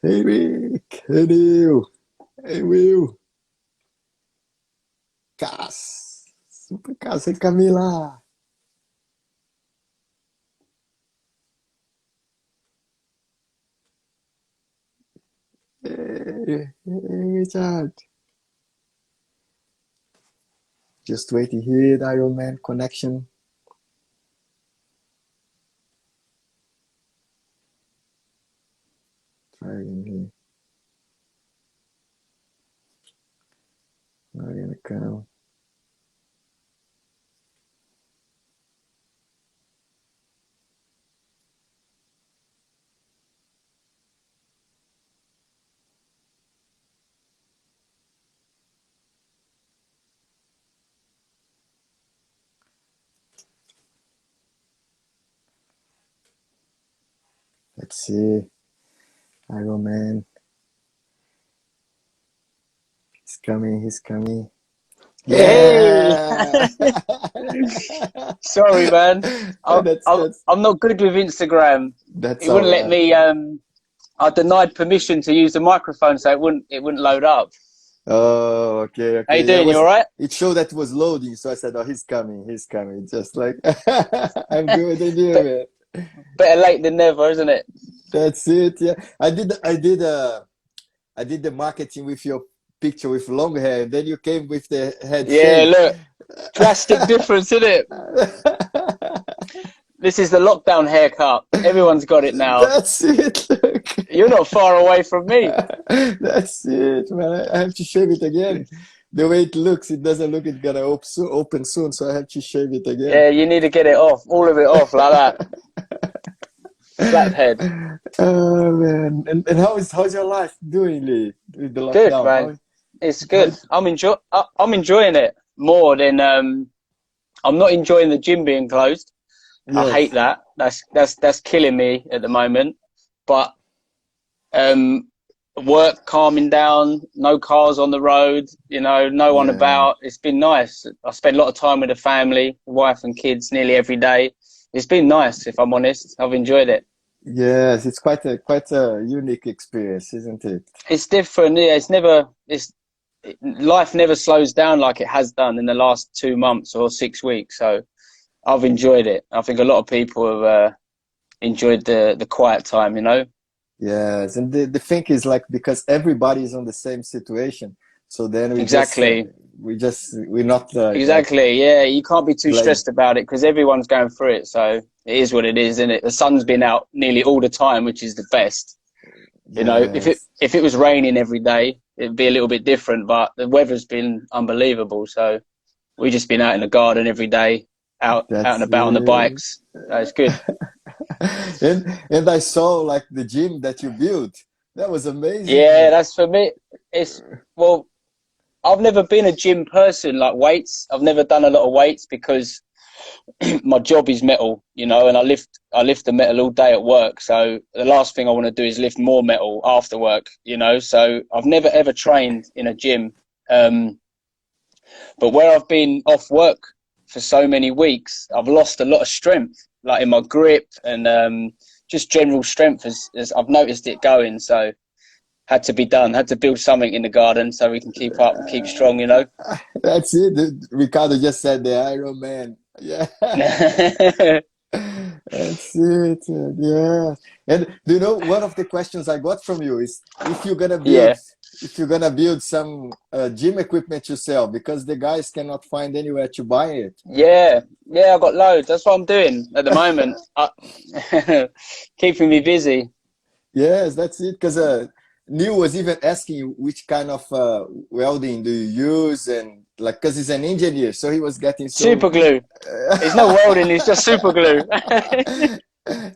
Hey Rick, hey Neil, hey Will, Cass, Super Cass, hey Camila. Hey Richard. Just waiting here, the Iron Man connection. Try again here. Not gonna come. Let's see. Iron Man. He's coming, he's coming. Hey, Yeah! sorry, man. I, that's I, that's I'm not good with Instagram. that's It all wouldn't let right. me. I denied permission to use the microphone, so it wouldn't load up. Oh, okay, How you okay. Yeah, doing? You all right? it showed that it was loading, so I said, "Oh, he's coming, he's coming." Just like I'm good, and you, But man. better late than never, isn't it? That's it. Yeah, I did the marketing with your picture with long hair, and then you came with the head Yeah. shave. Look, drastic difference, isn't it? This is the lockdown haircut. Everyone's got it now. That's it. Look. You're not far away from me. That's it, man. I have to shave it again. The way it looks, it doesn't look it's gonna open soon, so I have to shave it again. Yeah, you need to get it off, all of it off, like that. Flat head. Oh man, and how's your life doing, Lee, with the Good, lockdown? man. It's How good. I'm enjoying it more than I'm not enjoying the gym being closed. I hate yes, that. That's killing me at the moment. But um, work calming down, no cars on the road, no one yeah, about. It's been nice. I spend a lot of time with the family, wife and kids nearly every day. It's been nice, if I'm honest. I've enjoyed it. yes. It's quite a unique experience, isn't it? It's different. Yeah, life never slows down like it has done in the last 2 months or 6 weeks. So I've enjoyed it. I think a lot of people have enjoyed the quiet time. Yes, and the thing is like because everybody is on the same situation, so then Exactly. we're not like Exactly. Yeah, you can't be too like stressed about it because everyone's going through it. So it is what it is, isn't it? The sun's been out nearly all the time, which is the best. If it yes, if it was raining every day, it'd be a little bit different. But the weather's been unbelievable. So we've just been out in the garden every day, out and that's about on the it. bikes. So it's good. And I saw like the gym that you built. That was amazing, Yeah, man. that's for me. It's well, I've never been a gym person like weights. I've never done a lot of weights because my job is metal, and I lift the metal all day at work. So the last thing I want to do is lift more metal after work. So I've never ever trained in a gym. Um, but where I've been off work for so many weeks, I've lost a lot of strength, like in my grip and just general strength as I've noticed it going. So had to be done. Had to build something in the garden so we can keep up and keep strong. That's it. Ricardo just said the Iron Man. Yeah. That's it. Yeah. And do you know one of the questions I got from you is Yeah. if you're gonna build some gym equipment yourself because the guys cannot find anywhere to buy it. Yeah, yeah, I've got loads. That's what I'm doing at the moment. Keeping me busy. Yes, that's it. Because Neil was even asking you which kind of welding do you use and like because he's an engineer, so he was getting so Super glue. It's no welding, it's just super glue.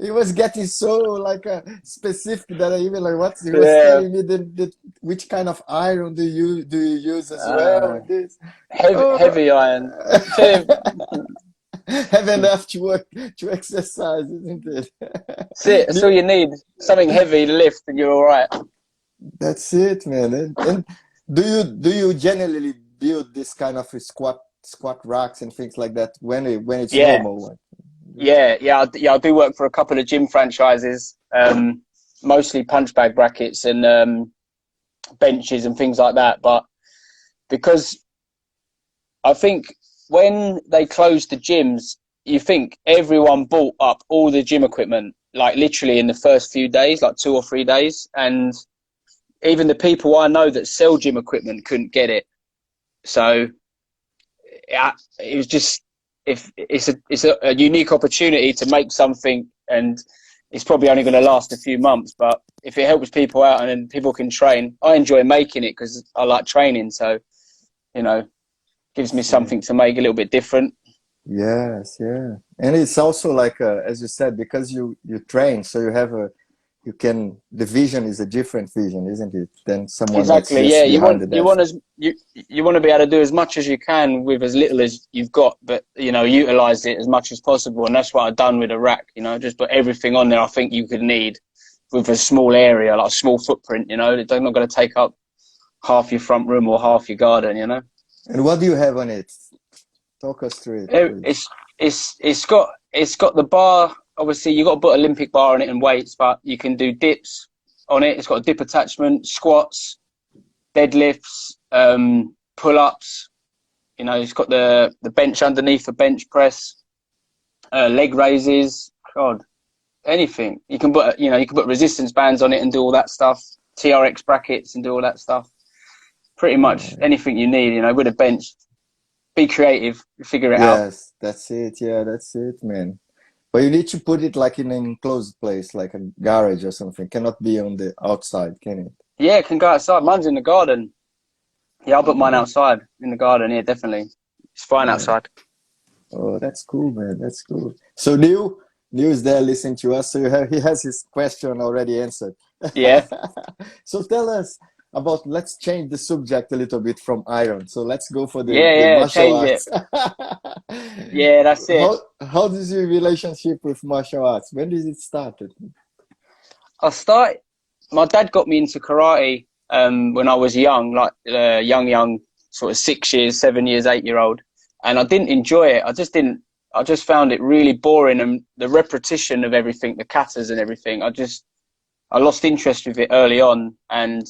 he was getting so like specific that I even like what he was Yeah. telling me the which kind of iron do you use as well Uh, and this. Oh, heavy iron. Tell have enough to work to exercise, isn't it? That's it. And That's all you need. Something heavy to lift and you're all right. that's it, man. And do you generally build this kind of squat racks and things like that when it's Yeah. normal? Like, Yeah. I do work for a couple of gym franchises. mostly punch bag brackets and benches and things like that. But because I think when they closed the gyms, you think everyone bought up all the gym equipment, like literally in the first few days, like 2 or 3 days. And even the people I know that sell gym equipment couldn't get it. So yeah, it was just, if it's a unique opportunity to make something, and it's probably only going to last a few months, but if it helps people out and then people can train, I enjoy making it because I like training. So, you know, gives me something to make a little bit different. Yes, yeah. And it's also like, as you said, because you train, so you have you can, the vision is a different vision, isn't it? Than someone that's Exactly. just Yeah. behind the desk. You want to be able to do as much as you can with as little as you've got, but, you know, utilize it as much as possible. And that's what I've done with a rack, you know, just put everything on there I think you could need with a small area, like a small footprint, you know. They're not going to take up half your front room or half your garden, you know. And what do you have on it? Talk us through it, please. It's got the bar. Obviously, you got to put Olympic bar on it and weights, but you can do dips on it. It's got a dip attachment, squats, deadlifts, pull-ups. You know, it's got the bench underneath for bench press, leg raises. God, anything you can put. You know, you can put resistance bands on it and do all that stuff. TRX brackets and do all that stuff. Pretty much anything you need. You know, with a bench. Be creative, figure it out. Yes, that's it. Yeah, that's it, man. But you need to put it like in an enclosed place, like a garage or something. Cannot be on the outside, can it? Yeah, it can go outside. Mine's in the garden. Yeah, I'll put mine outside in the garden. Yeah, definitely. It's fine outside. Oh, that's cool, man. That's cool. So Neil is there listening to us. So he has his question already answered. Yeah. So tell us about, let's change the subject a little bit from iron. So let's go for the Yeah, martial change arts. it. Yeah, that's it. How is your relationship with martial arts? When did it start? My dad got me into karate when I was young, like young, sort of 6 years, 7 years, 8-year-old. And I didn't enjoy it. I just found it really boring, and the repetition of everything, the katas and everything. I lost interest with it early on, and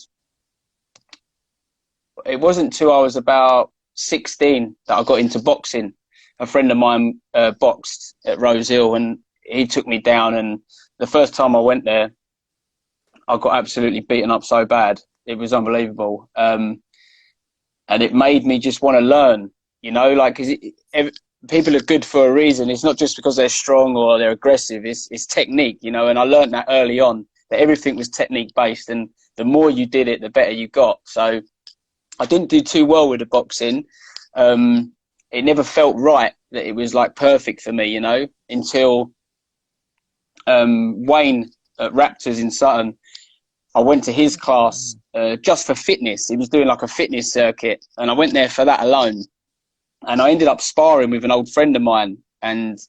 it wasn't till I was about 16 that I got into boxing. A friend of mine boxed at Rose Hill, and he took me down. And the first time I went there, I got absolutely beaten up so bad. It was unbelievable. And it made me just want to learn, you know, like, because people are good for a reason. It's not just because they're strong or they're aggressive. It's technique, you know, and I learned that early on, that everything was technique based, and the more you did it, the better you got. So I didn't do too well with the boxing. It never felt right that it was like perfect for me, you know, until Wayne at Raptors in Sutton. I went to his class just for fitness. He was doing like a fitness circuit, and I went there for that alone. And I ended up sparring with an old friend of mine. And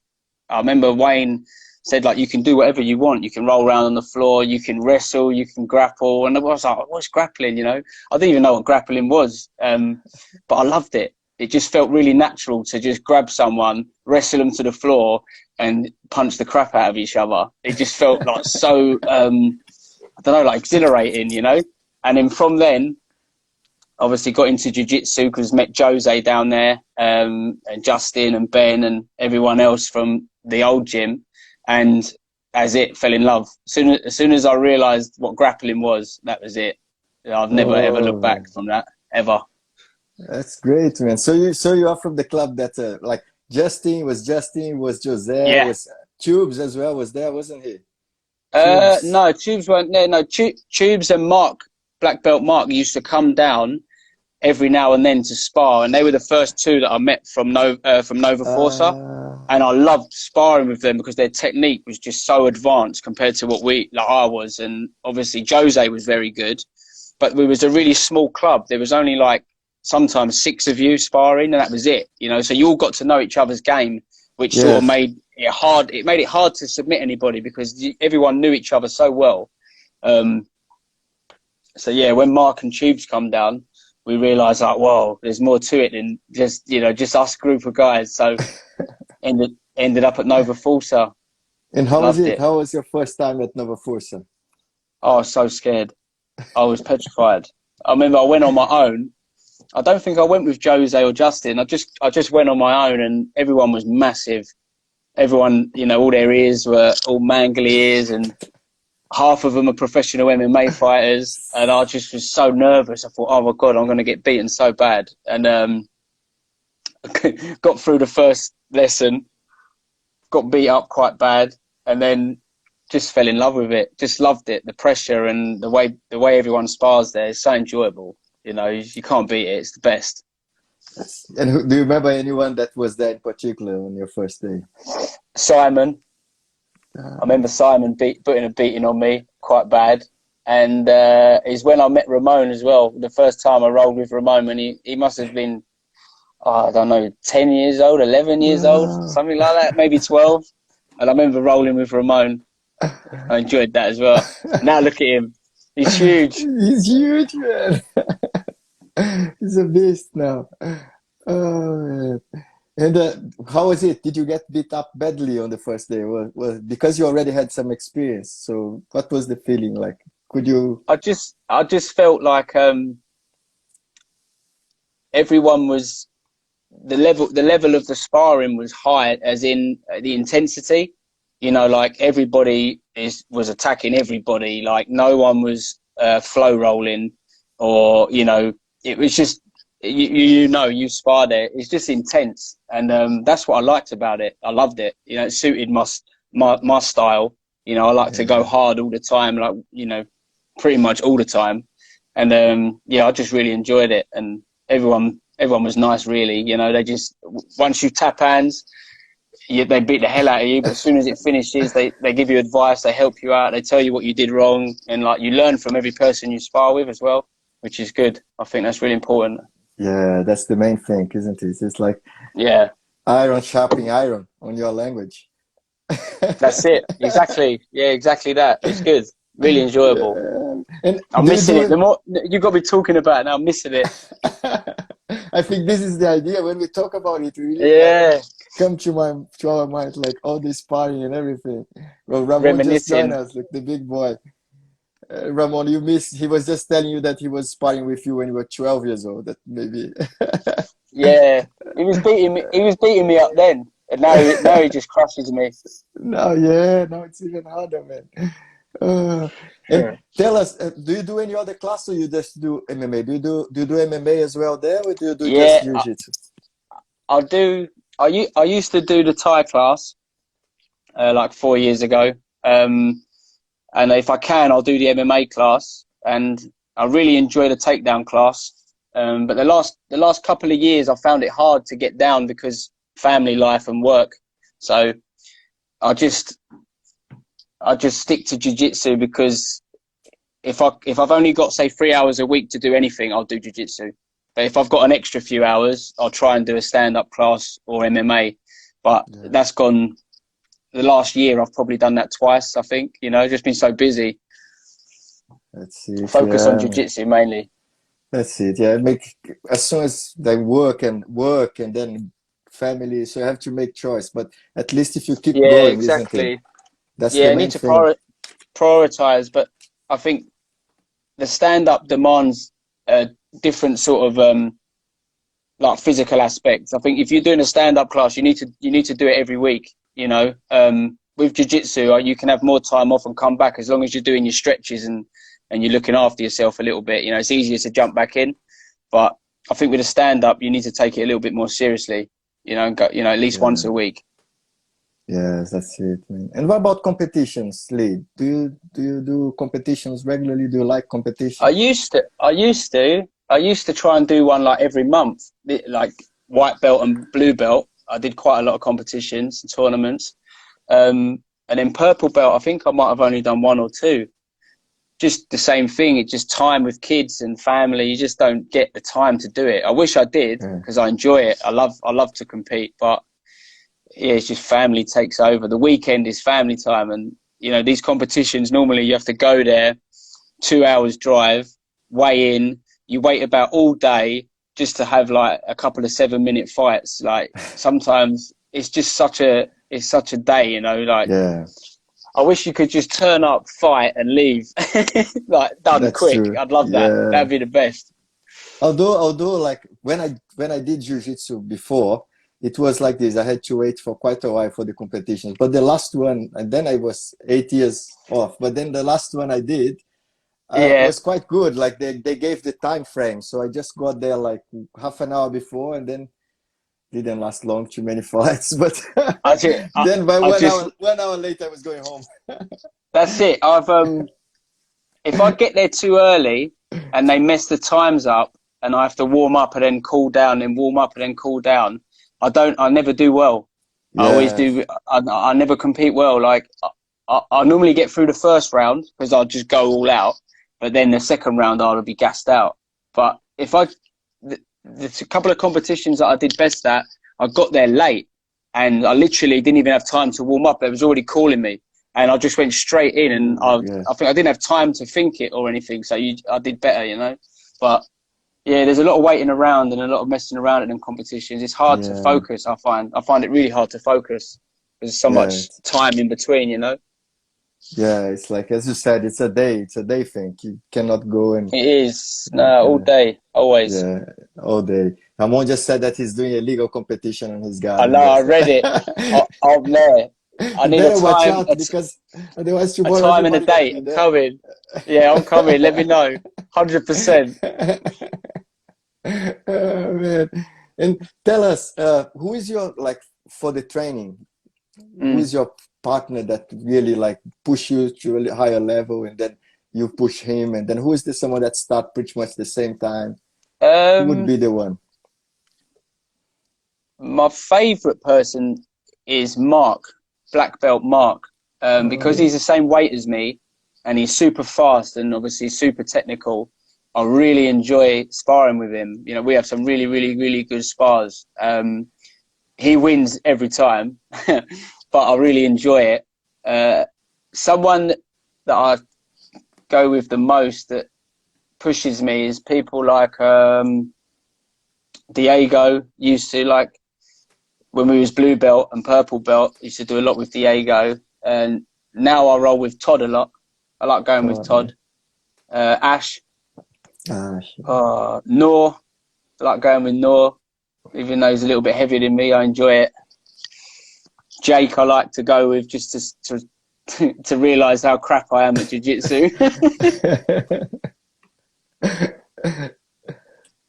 I remember Wayne said, like, you can do whatever you want. You can roll around on the floor, you can wrestle, you can grapple. And I was like, what's grappling, you know? I didn't even know what grappling was, but I loved it. It just felt really natural to just grab someone, wrestle them to the floor, and punch the crap out of each other. It just felt like so, I don't know, like exhilarating, you know? And then from then, obviously got into jiu-jitsu because met Jose down there, and Justin and Ben and everyone else from the old gym. And as it fell in love. As soon as I realized what grappling was, that was it. I've never ever looked back from that, ever. That's great, man. So you are from the club that like Justin, was Jose, Yeah. was Tubes as well, was there, wasn't he? No, Tubes weren't there. No, Tubes and Mark, Black Belt Mark, used to come down every now and then to spar, and they were the first two that I met from Nova Forza. And I loved sparring with them because their technique was just so advanced compared to what I was. And obviously Jose was very good, but we was a really small club. There was only like sometimes 6 of you sparring, and that was it, you know. So you all got to know each other's game, which sort of made it hard. It made it hard to submit anybody because everyone knew each other so well. So yeah, when Mark and Tubes come down, we realised, like, whoa, there's more to it than just us group of guys. So ended up at Nova Forza. And how was it? How was your first time at Nova Forza? I was so scared. I was petrified. I remember I went on my own. I don't think I went with Jose or Justin. I just went on my own, and everyone was massive. Everyone, you know, all their ears were all mangly ears, and half of them are professional MMA fighters. And I just was so nervous. I thought, oh my God, I'm going to get beaten so bad. And got through the first lesson, got beat up quite bad, and then just fell in love with it. Just loved it. The pressure and the way everyone spars there is so enjoyable. You know, you can't beat it. It's the best. And do you remember anyone that was there in particular on your first day? Simon. I remember Simon putting a beating on me quite bad. And is when I met Ramon as well. The first time I rolled with Ramon, and he must have been, oh, I don't know, 10 years old, 11 years old, something like that, maybe 12. And I remember rolling with Ramon. I enjoyed that as well. Now look at him. He's huge. He's huge, man. He's a beast now. Oh, man. And how was it? Did you get beat up badly on the first day? Because you already had some experience. So what was the feeling like? Could you? I just felt like everyone was the level of the sparring was high, as in the intensity. You know, like everybody was attacking everybody. Like no one was flow rolling, or you know, it was just you spar there. It's just intense, and that's what I liked about it. I loved it. You know, it suited my style. You know, I like to go hard all the time, like you know, pretty much all the time, and yeah, I just really enjoyed it, and everyone was nice. Really, you know, they just once you tap hands. They beat the hell out of you, but as soon as it finishes, they give you advice, they help you out, they tell you what you did wrong, and like you learn from every person you spar with as well, which is good. I think that's really important. Yeah, that's the main thing, isn't it? It's like iron sharpening iron on your language. That's it. Exactly. Yeah, exactly that. It's good. Really enjoyable. Yeah. And I'm missing it. The more you got me talking about it now, I'm missing it. I think this is the idea. When we talk about it, we really come to our mind, like all this sparring and everything. Well, Ramon just joined us, like the big boy. Ramon, you missed. He was just telling you that he was sparring with you when you were 12 years old. That maybe. Yeah, he was beating me. He was beating me up then, and now he just crushes me. Now it's even harder, man. And tell us, do you do any other class, or you just do MMA? Do you do MMA as well there, or do you do just jiu-jitsu? I used to do the Thai class like 4 years ago, and if I can, I'll do the MMA class, and I really enjoy the takedown class. But the last couple of years, I found it hard to get down because family life and work. So I just stick to jiu-jitsu, because if I've only got say 3 hours a week to do anything, I'll do jiu-jitsu. But if I've got an extra few hours, I'll try and do a stand-up class or MMA. But that's gone. The last year, I've probably done that twice. I think, you know, just been so busy. That's it. Focus on jiu-jitsu mainly. That's it. Yeah, as soon as they work and then family, so you have to make choice. But at least if you keep going, exactly. Isn't it? That's the main need to thing. Prioritize. But I think the stand-up demands a different sort of like physical aspects. I think if you're doing a stand-up class, you need to do it every week. You know, with jiu-jitsu, you can have more time off and come back as long as you're doing your stretches and you're looking after yourself a little bit. You know, it's easier to jump back in. But I think with a stand-up, you need to take it a little bit more seriously. You know, and go, you know, at least once a week. Yes, that's it. Man. And what about competitions, Lee? Do you do competitions regularly? Do you like competition? I used to try and do one like every month, like white belt and blue belt. I did quite a lot of competitions and tournaments. And then purple belt, I think I might have only done one or two. Just the same thing. It's just time with kids and family. You just don't get the time to do it. I wish I did, because I enjoy it. I love to compete, but yeah, it's just family takes over. The weekend is family time, and you know, these competitions, normally you have to go there, 2 hours drive, weigh in, you wait about all day just to have like a couple of 7-minute fights. Like sometimes it's just such a day, you know, like I wish you could just turn up, fight, and leave, like done That's quick. true. I'd love that. Yeah. That'd be the best. Although like when I did jiu-jitsu before, it was like this. I had to wait for quite a while for the competitions. But the last one, and then I was 8 years off. But then the last one I did Yeah. was quite good. Like they gave the time frame, so I just got there like half an hour before, and then didn't last long, too many fights. But I just, then by I just, 1 hour later, I was going home. that's it. If I get there too early and they mess the times up and I have to warm up and then cool down and warm up and then cool down, I never do well. I always Yeah, do. I never compete well. Like I normally get through the first round because I'll just go all out, but then the second round I'll be gassed out. But if there's a couple of competitions that I did best at, I got there late and I literally didn't even have time to warm up. They was already calling me. And I just went straight in, and yeah, I think I didn't have time to think it or anything. So I did better, you know. But yeah, there's a lot of waiting around and a lot of messing around in them competitions. It's hard to yeah, focus. I find it really hard to focus. There's so yeah. much time in between, you know. Yeah, it's like as you said, it's a day thing. You cannot go and It is all yeah, day, always. yeah, all day. Ramon just said that he's doing a legal competition on his I garden. know. I Yes. read it. I'm there. I You need better watch out a because otherwise a tomorrow time and a everybody gonna date. be I'm there. coming. Yeah, I'm coming. Let me know. 100%. Oh, man. And tell us, who is your like for the training? Who Mm. is your partner that really like push you to a higher level, and then you push him, and then who is the someone that start pretty much the same time? Who would Um, be the one? my favorite person is Mark, black belt Mark, Oh because yeah. he's the same weight as me, and he's super fast and obviously super technical. I really enjoy sparring with him. You know, we have some really, really, really good spars. He wins every time, but I really enjoy it. Someone that I go with the most that pushes me is people like Diego. Used to, like, when we was blue belt and purple belt, used to do a lot with Diego, and now I roll with Todd a lot. I like going with Oh, Todd. Ash, yeah. Noor, I like going with Noor, even though he's a little bit heavier than me. I enjoy it. Jake, I like to go with just to realise how crap I am at jiu-jitsu.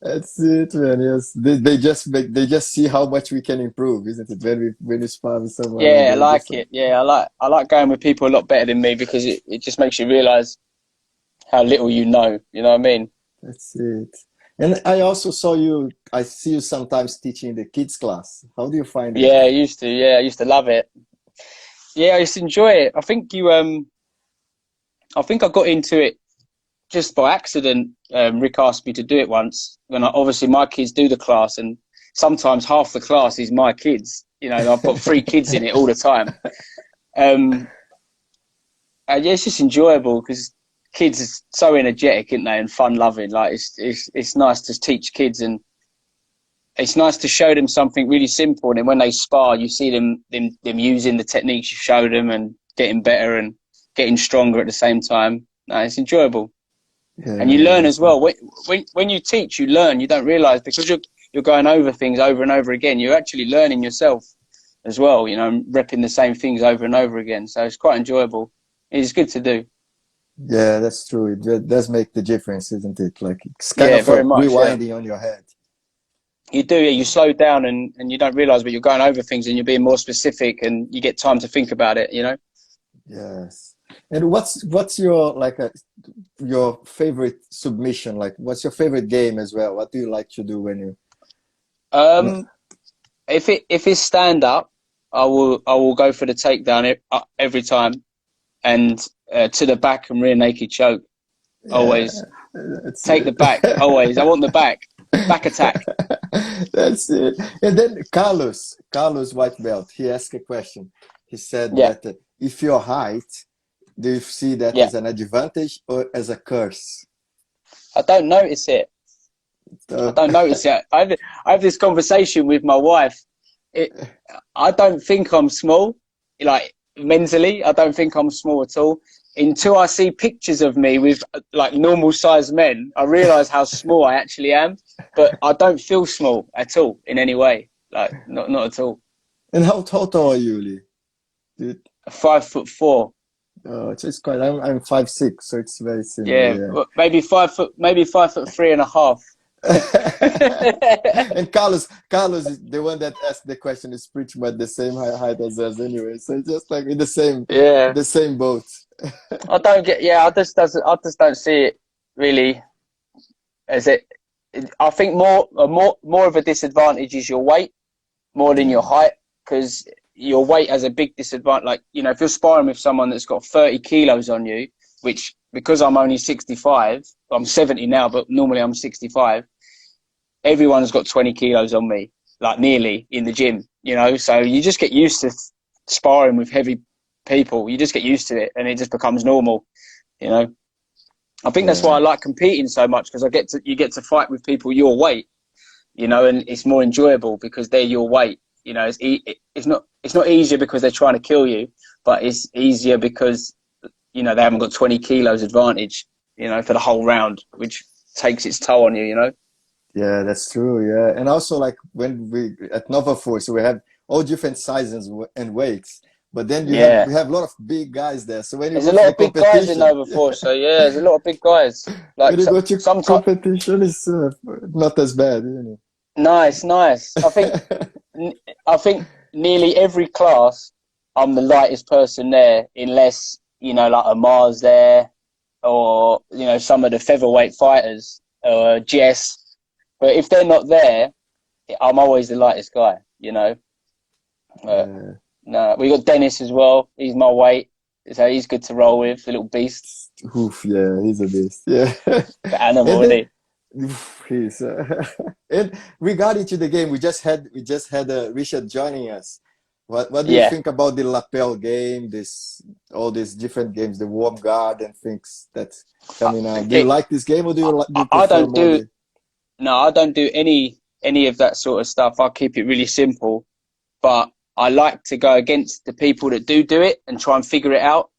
That's it, man. Yes, they just see how much we can improve, isn't it? When we spar with someone and Yeah, I they like just like, it. Yeah, I like going with people a lot better than me because it just makes you realise how little you know. You know what I mean? that's it. And I also saw you. I see you sometimes teaching the kids class. How do you find it? Yeah, I used to. Yeah, I used to love it. Yeah, I used to enjoy it. I think I got into it just by accident. Rick asked me to do it once when obviously my kids do the class, and sometimes half the class is my kids. You know, I've got 3 kids in it all the time. Um, and yeah, it's just enjoyable because kids are so energetic, aren't they, and fun loving. Like it's nice to teach kids, and it's nice to show them something really simple. And then when they spar, you see them using the techniques you show them and getting better and getting stronger at the same time. No, it's enjoyable. And you Yeah, learn as that's it. well. When you teach, you learn. You don't realise because you're going over things over and over again. You're actually learning yourself as well. You know, repping the same things over and over again. So it's quite enjoyable. It's good to do. Yeah, that's true. It does make the difference, isn't it? Like it's kind Yeah, of a very much. Yeah, rewinding on your head. you do. Yeah, you slow down and you don't realise, but you're going over things and you're being more specific and you get time to think about it. You know. Yes. And what's your like your favorite submission? Like, what's your favorite game as well? What do you like to do when you? Um, if it's stand up, I will go for the takedown every time and to the back and rear naked choke. Yeah, Always that's take the it. back. Always, I want the back attack. That's it. And then Carlos White Belt, he asked a question. He said Yeah, that if your height, do you see that yeah. as an advantage or as a curse? I don't notice it. I So, don't notice it. I have this conversation with my wife. It, I don't think I'm small. Like mentally, I don't think I'm small at all. Until I see pictures of me with like normal sized men, I realise how small I actually am. But I don't feel small at all in any way. Like not at all. And how tall are you, Lee? Dude. 5'4". It's quite. I'm 5'6", so it's very Yeah, similar. well, maybe 5'3.5". And Carlos is the one that asked the question is pretty much the same height as us anyway. So it's just like in Yeah, the same boat. I don't get. Yeah, I just don't see it really as it. I think more of a disadvantage is your weight more than your height, because your weight has a big disadvantage. Like, you know, if you're sparring with someone that's got 30 kilos on you, which because I'm only 65, I'm 70 now, but normally I'm 65. Everyone's got 20 kilos on me, like nearly in the gym, you know. So you just get used to sparring with heavy people. You just get used to it, and it just becomes normal, you know. I think that's why I Yeah. like competing so much, because you get to fight with people your weight, you know, and it's more enjoyable because they're your weight. You know, it's not easier because they're trying to kill you, but it's easier because, you know, they haven't got 20 kilos advantage, you know, for the whole round, which takes its toll on you, you know. Yeah, that's true. Yeah, and also like when we at Nova Force, we have all different sizes and weights, but then Yeah, we have a lot of big guys there. So when you there's go a to lot the of big guys in competition, Nova Force, so yeah, there's a lot of big guys. when Like you go to sometimes, competition, it's not as bad, nice. I think nearly every class, I'm the lightest person there, unless, you know, like Amar's there, or, you know, some of the featherweight fighters, or Jess. But if they're not there, I'm always the lightest guy, you know. Yeah. No, we got Dennis as well. He's my weight, so he's good to roll with. The little beast, Oof, yeah, he's a beast. Yeah. the And animal, isn't then he? oof, he's and regarding to the game, we just had Richard joining us. What do you Yeah, think about the lapel game, this all these different games, the warm guard and things that's coming out? Do you it, like this game or do you I prefer don't more do the no, I don't do any of that sort of stuff. I keep it really simple, but I like to go against the people that do it and try and figure it out,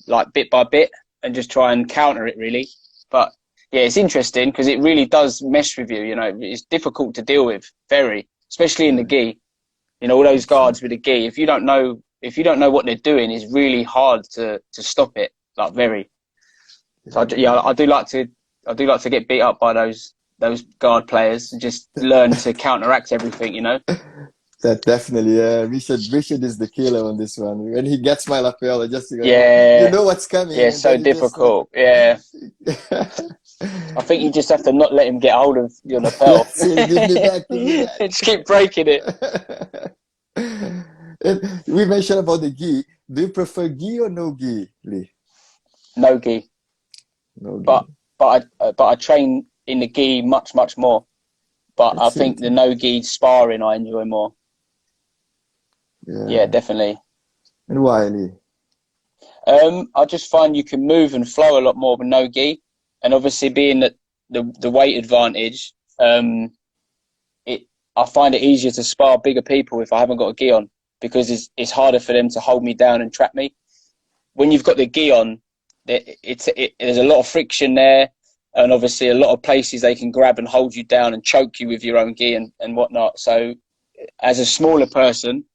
like bit by bit, and just try and counter it really. But yeah, it's interesting because it really does mess with you. You know, it's difficult to deal with, very, especially in the yeah, gi. You know, all those it's guards with the gi. If you don't know what they're doing, it's really hard to stop it. Like very. So yeah, I do like to get beat up by those guard players and just learn to counteract everything. You know. that definitely, yeah. Richard is the killer on this one. When he gets my lapel, I just go, oh, you Yeah, know what's yeah, coming, and so then you just like difficult. Yeah, I think you just have to not let him get hold of your lapel. that's it, give me back, give me back. Just keep breaking it. And we mentioned about the gi. Do you prefer gi or no gi, Lee? No gi, No gi. but I train in the gi much more. But I That's think it. the no gi sparring I enjoy more. Yeah, Yeah. definitely. And why, Lee? I just find you can move and flow a lot more with no gi, and obviously being that the weight advantage, it I find it easier to spar bigger people if I haven't got a gi on, because it's harder for them to hold me down and trap me. When you've got the gi on, there's a lot of friction there, and obviously a lot of places they can grab and hold you down and choke you with your own gi and whatnot. So as a smaller person,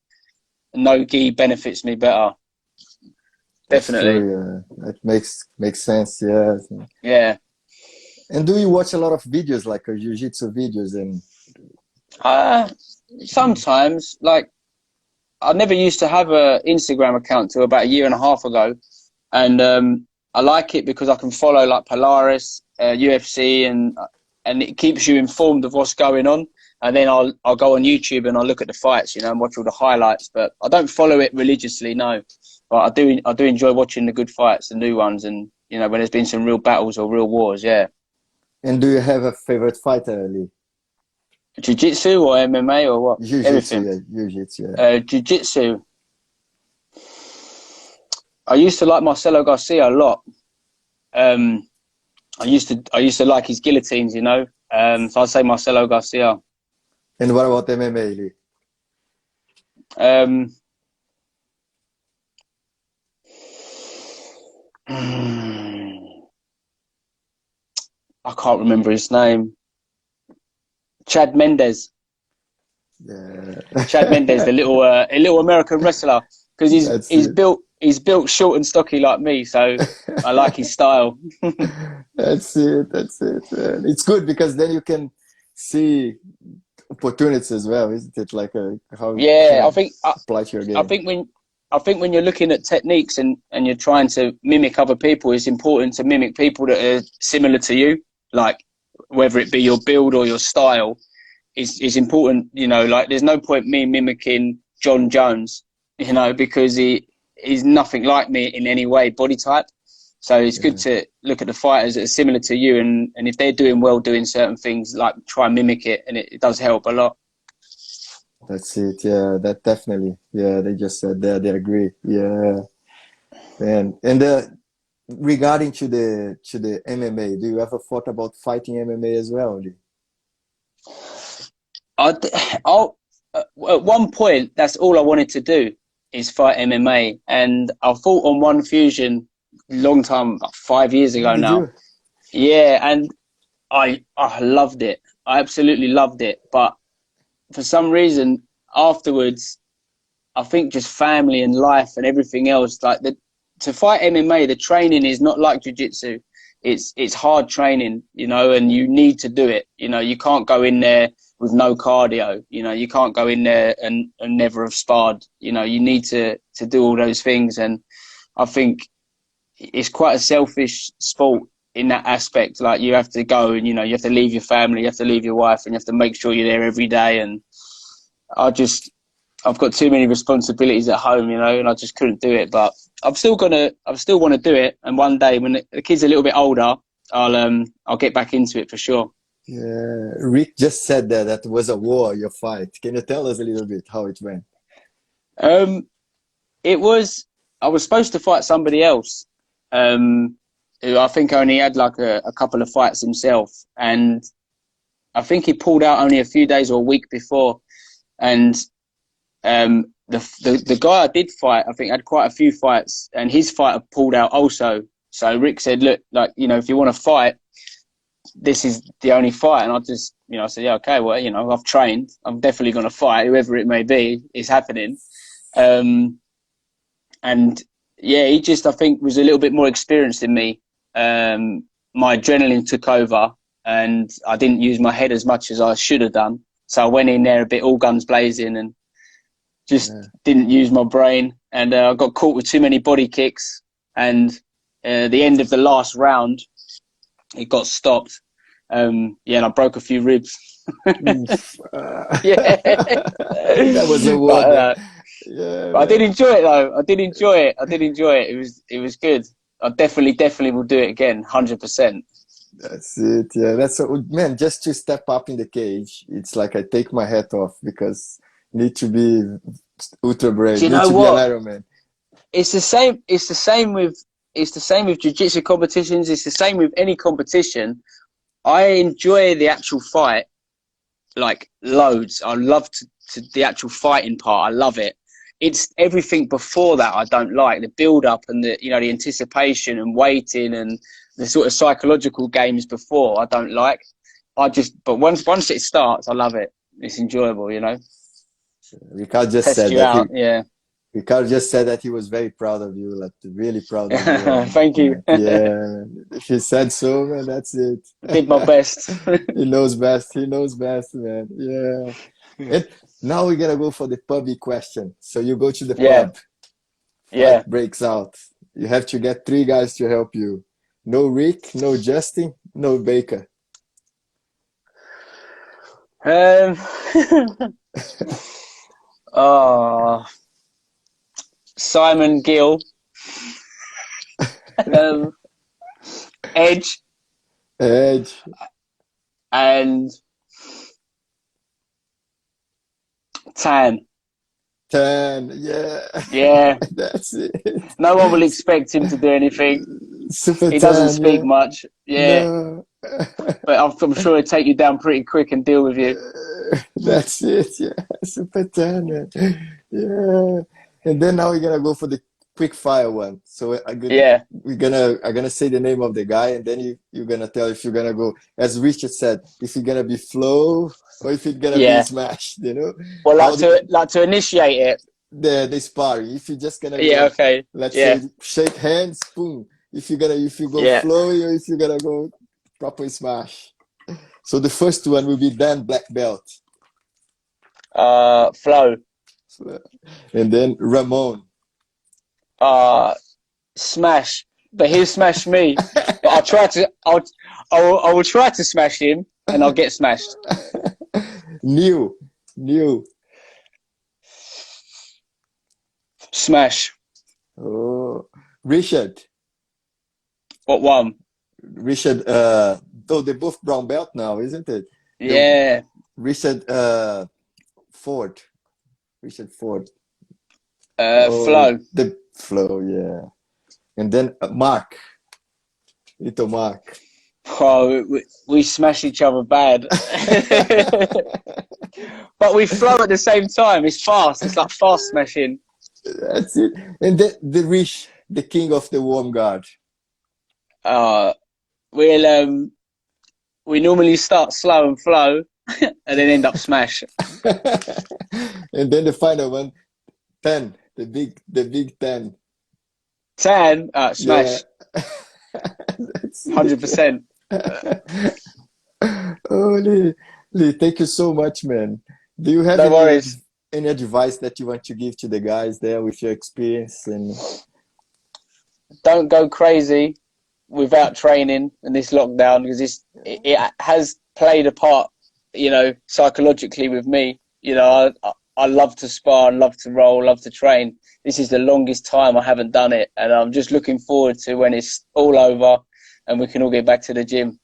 no gi benefits me better. That's true, Definitely. yeah. That makes sense, yeah. Yeah. And do you watch a lot of videos like jiu-jitsu videos and Uh, Sometimes, like, I never used to have a Instagram account till about a year and a half ago, and I like it because I can follow like Polaris, UFC, and it keeps you informed of what's going on. And then I'll go on YouTube and I'll look at the fights, you know, and watch all the highlights. But I don't follow it religiously, no. But I do enjoy watching the good fights, the new ones, and you know when there's been some real battles or real wars. Yeah. do you have a favorite fighter, Lee? Jiu-Jitsu or MMA or what? Jiu-jitsu, Everything. yeah, jiu-jitsu, yeah. Jiu-Jitsu. I used to like Marcelo Garcia a lot. Um, I used to like his guillotines, you know. So I'd say Marcelo Garcia. And what about MMA, Lee? Um, I can't remember his name. Chad Mendes. Yeah. Chad Mendes, the little a little American wrestler, because That's it. he's built short and stocky like me, so I like his style. That's it. That's it, man. It's good because then you can see opportunities as well, isn't it? Like how you Yeah, can apply to your I game. think when you're looking at techniques and you're trying to mimic other people, it's important to mimic people that are similar to you, like whether it be your build or your style. Is important, you know. Like, there's no point me mimicking John Jones, you know, because he's nothing like me in any way, body type. So it's good Yeah. to look at the fighters that are similar to you, and if they're doing well doing certain things, like, try and mimic it, and it does help a lot. That's it. Yeah, that definitely. Yeah, they just said that they agree. Yeah, man. And regarding to the MMA, do you ever thought about fighting MMA as well, Lee? At one point, that's all I wanted to do, is fight MMA, and I fought on One Fusion long time, like 5 years Oh, ago did now. you? Yeah, and I loved it. I absolutely loved it, but for some reason afterwards, I think just family and life and everything else, like, to fight MMA, the training is not like jiu-jitsu. It's hard training, you know, and you need to do it. You know, you can't go in there with no cardio. You know, you can't go in there and never have sparred. You know, you need to do all those things, and I think it's quite a selfish sport in that aspect. Like, you have to go and, you know, you have to leave your family, you have to leave your wife, and you have to make sure you're there every day. And I've got too many responsibilities at home, you know, and I just couldn't do it. But I still want to do it. And one day when the kid's a little bit older, I'll get back into it for sure. Yeah, Rick just said that was a war, your fight. Can you tell us a little bit how it went? Um, it was, I was supposed to fight somebody else, who I think only had like a couple of fights himself. And I think he pulled out only a few days or a week before. And the guy I did fight, I think, had quite a few fights, and his fighter pulled out also. So Rick said, look, like, you know, if you want to fight, this is the only fight. And I just, you know, I said, yeah, okay, well, you know, I've trained, I'm definitely going to fight, whoever it may be, it's happening. And yeah, he just, I think, was a little bit more experienced than me. My adrenaline took over, and I didn't use my head as much as I should have done. So I went in there a bit all guns blazing, and just didn't use my brain, and I got caught with too many body kicks. And the end of the last round, it got stopped. Yeah, and I broke a few ribs. Yeah, That was a war but, then. Yeah, but I did man. enjoy it though. I did enjoy it. It was good. I definitely will do it again, 100%. That's it. Yeah, that's so, man. Just to step up in the cage, it's like I take my hat off because need to be ultra Do brave. you Need know to be an what? Ironman. It's the same. It's the same with jiu-jitsu competitions. It's the same with any competition. I enjoy the actual fight, like, loads. I love to the actual fighting part. I love it. It's everything before that I don't like. The build up and the, you know, the anticipation and waiting and the sort of psychological games before I don't like. But once it starts, I love it. It's enjoyable, you know. Ricardo just Test said you that out, yeah. Ricardo just said that he was very proud of you, like really proud of you, and Thank you. like, yeah, if he said so, man, that's it. Did my best. He knows best. He knows best, man. Yeah. And now we're gonna go for the pubby question. So you go to the Yeah, pub, yeah. fight breaks out. You have to get three guys to help you. No Rick, no Justin, no Baker. Um, oh, Simon Gill, um, Edge, Edge, and Tan. 10, yeah, Yeah, that's it. no one will expect him to do anything. Super He doesn't 10, speak yeah. much. Yeah, No. but I'm sure he'll take you down pretty quick and deal with you. That's it, yeah. Super 10, man. Yeah. And then now we're gonna go for the quick fire one. So Yeah. I'm gonna say the name of the guy, and then you're gonna tell if you're gonna go, as Richard said, if you're gonna be flow or if it's gonna be smashed, you know? Well, like to initiate it. The sparring. If you're just gonna Yeah, go, okay. let's say shake hands, boom. If you go flowy or if you're gonna go proper smash. So the first one will be Dan black belt. Flow. And then Ramon. Smash. But he'll smash me. But I will try to smash him, and I'll get smashed. New. Smash. Oh, Richard. What one? Richard. Though they're both brown belt now, isn't it? Yeah. Richard Ford. Richard Ford. Flow. The flow, yeah. And then Mark. Little Mark. Oh, we smash each other bad. But we flow at the same time. It's fast. It's like fast smashing. That's it. And the Rish, the king of the warm guard. We normally start slow and flow, and then end up smash. And then the final one, 10, the big 10. 10, smash. 100%. Oh, Lee, thank you so much, man. Do you have any advice that you want to give to the guys there with your experience? And don't go crazy without training in this lockdown, because it has played a part, you know, psychologically with me. You know, I love to spar, love to roll, love to train. This is the longest time I haven't done it, and I'm just looking forward to when it's all over and we can all get back to the gym.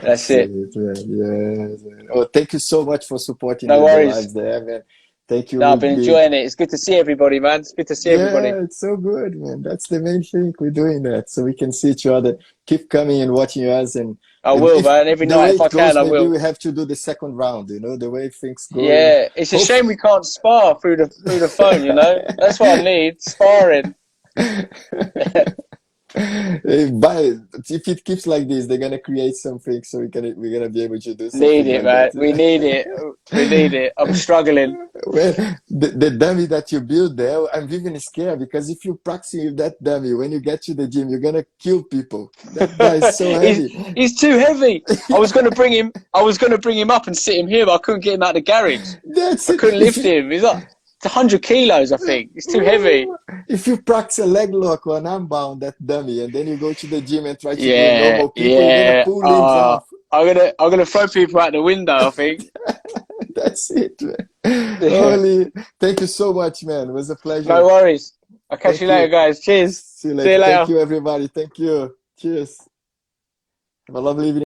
That's it. Yeah. Oh, thank you so much for supporting the lives there, man. Thank you. No, I've been enjoying it. It's good to see everybody, man. It's good to see everybody. Yeah, it's so good, man. That's the main thing. We're doing that so we can see each other. Keep coming and watching us. And I will, man. Every night if I can, I will. Maybe we have to do the second round, you know, the way things go. Yeah, it's a shame we can't spar through the phone, you know. That's what I need, sparring. If it keeps like this, they're gonna create something so we're gonna be able to do something. Need it, man. We need it. We need it. I'm struggling. Well, the dummy that you build there, I'm even scared, because if you practice with that dummy, when you get to the gym, you're gonna kill people. That guy is so heavy. He's too heavy. I was gonna bring him up and sit him here, but I couldn't get him out of the garage. I couldn't lift him. He's like 100 kilos, I think. It's too heavy. If you practice a leg lock or an arm bound, that dummy, and then you go to the gym and try to do normal people, you're gonna pull limbs off. I'm gonna throw people out the window, I think. That's it, man. Holy, thank you so much, man. It was a pleasure. No worries. I'll catch you later, guys. Cheers. See you later. Thank you, everybody. Thank you. Cheers. Have a lovely evening.